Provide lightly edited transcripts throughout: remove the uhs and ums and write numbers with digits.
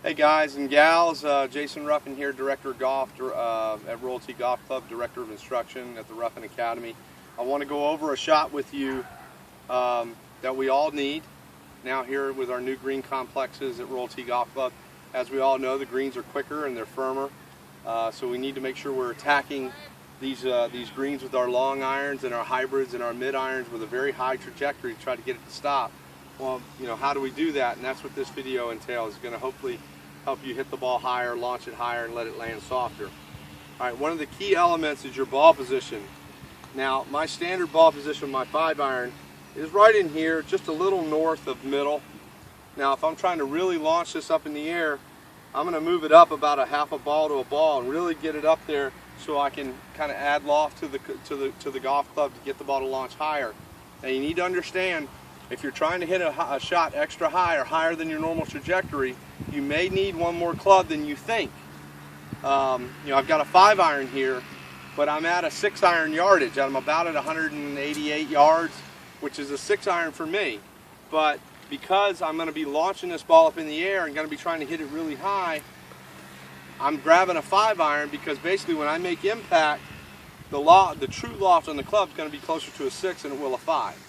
Hey guys and gals, Jason Ruffin here, Director of Golf at Royalty Golf Club, Director of Instruction at the Ruffin Academy. I want to go over a shot with you that we all need now here with our new green complexes at Royalty Golf Club. As we all know, the greens are quicker and they're firmer, so we need to make sure we're attacking these greens with our long irons and our hybrids and our mid irons with a very high trajectory to try to get it to stop. Well, how do we do that? And that's what this video entails. It's going to hopefully help you hit the ball higher, launch it higher, and let it land softer. All right, one of the key elements is your ball position. Now, my standard ball position, my 5-iron, is right in here, just a little north of middle. Now, if I'm trying to really launch this up in the air, I'm going to move it up about a half a ball to a ball and really get it up there so I can kind of add loft to the golf club to get the ball to launch higher. Now, you need to understand, if you're trying to hit a shot extra high or higher than your normal trajectory, you may need one more club than you think. I've got a 5-iron here, but I'm at a 6-iron yardage. I'm about at 188 yards, which is a 6-iron for me. But because I'm going to be launching this ball up in the air and going to be trying to hit it really high, I'm grabbing a 5-iron because basically when I make impact, the true loft on the club is going to be closer to a 6 than it will a 5.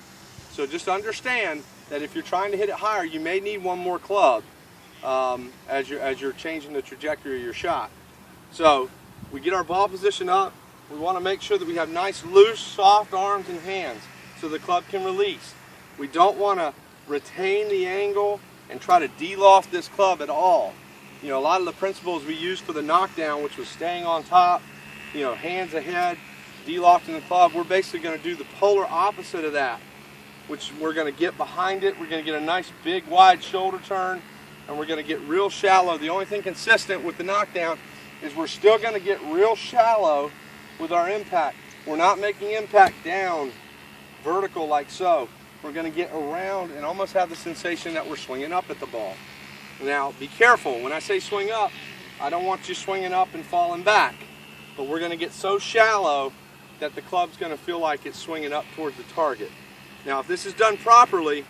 So just understand that if you're trying to hit it higher, you may need one more club as you're changing the trajectory of your shot. So we get our ball position up. We want to make sure that we have nice, loose, soft arms and hands so the club can release. We don't want to retain the angle and try to de-loft this club at all. A lot of the principles we used for the knockdown, which was staying on top, hands ahead, de-lofting the club, we're basically going to do the polar opposite of that, which we're going to get behind it. We're going to get a nice big wide shoulder turn, and we're going to get real shallow. The only thing consistent with the knockdown is we're still going to get real shallow with our impact. We're not making impact down vertical like so. We're going to get around and almost have the sensation that we're swinging up at the ball. Now be careful, when I say swing up, I don't want you swinging up and falling back, but we're going to get so shallow that the club's going to feel like it's swinging up towards the target. Now, if this is done properly,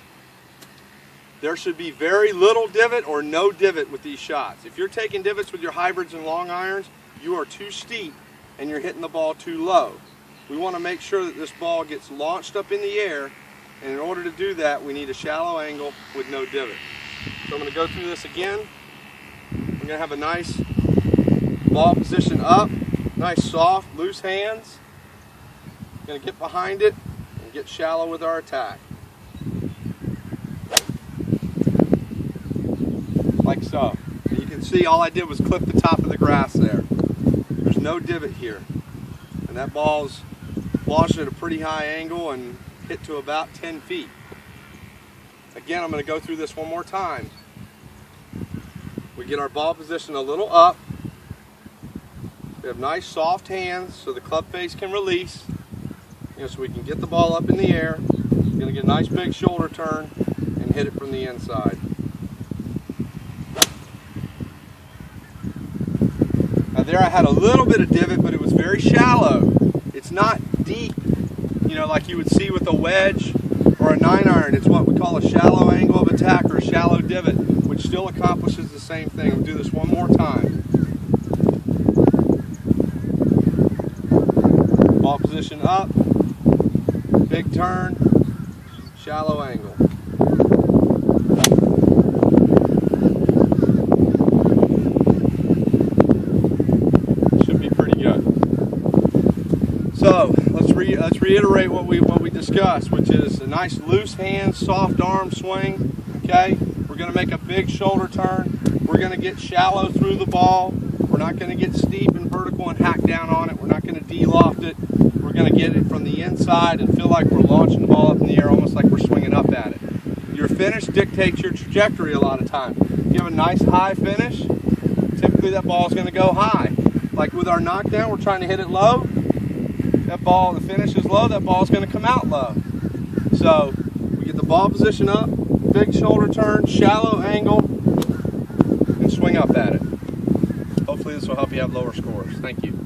there should be very little divot or no divot with these shots. If you're taking divots with your hybrids and long irons, you are too steep and you're hitting the ball too low. We want to make sure that this ball gets launched up in the air, and in order to do that, we need a shallow angle with no divot. So I'm going to go through this again. We're going to have a nice ball position up, nice soft, loose hands. Going to get behind it and get shallow with our attack. Like so. And you can see all I did was clip the top of the grass there. There's no divot here. And that ball's launched at a pretty high angle and hit to about 10 feet. Again, I'm going to go through this one more time. We get our ball position a little up. We have nice soft hands so the club face can release. So we can get the ball up in the air. We're going to get a nice big shoulder turn and hit it from the inside. Now there I had a little bit of divot, but it was very shallow. It's not deep, like you would see with a wedge or a 9-iron. It's what we call a shallow angle of attack or a shallow divot, which still accomplishes the same thing. We'll do this one more time. Ball position up, big turn, shallow angle. Should be pretty good. So let's reiterate what we discussed, which is a nice loose hand, soft arm swing. Okay, we're going to make a big shoulder turn. We're going to get shallow through the ball. We're not going to get steep and vertical and hack down on it. We're not going to de-loft it. We're going to get it from the inside and feel like we're launching the ball up in the air, almost like we're swinging up at it. Your finish dictates your trajectory a lot of times. If you have a nice high finish, typically that ball is going to go high. Like with our knockdown, we're trying to hit it low. That ball, the finish is low, that ball is going to come out low. So we get the ball position up, big shoulder turn, shallow angle, and swing up at it. Hopefully this will help you have lower scores. Thank you.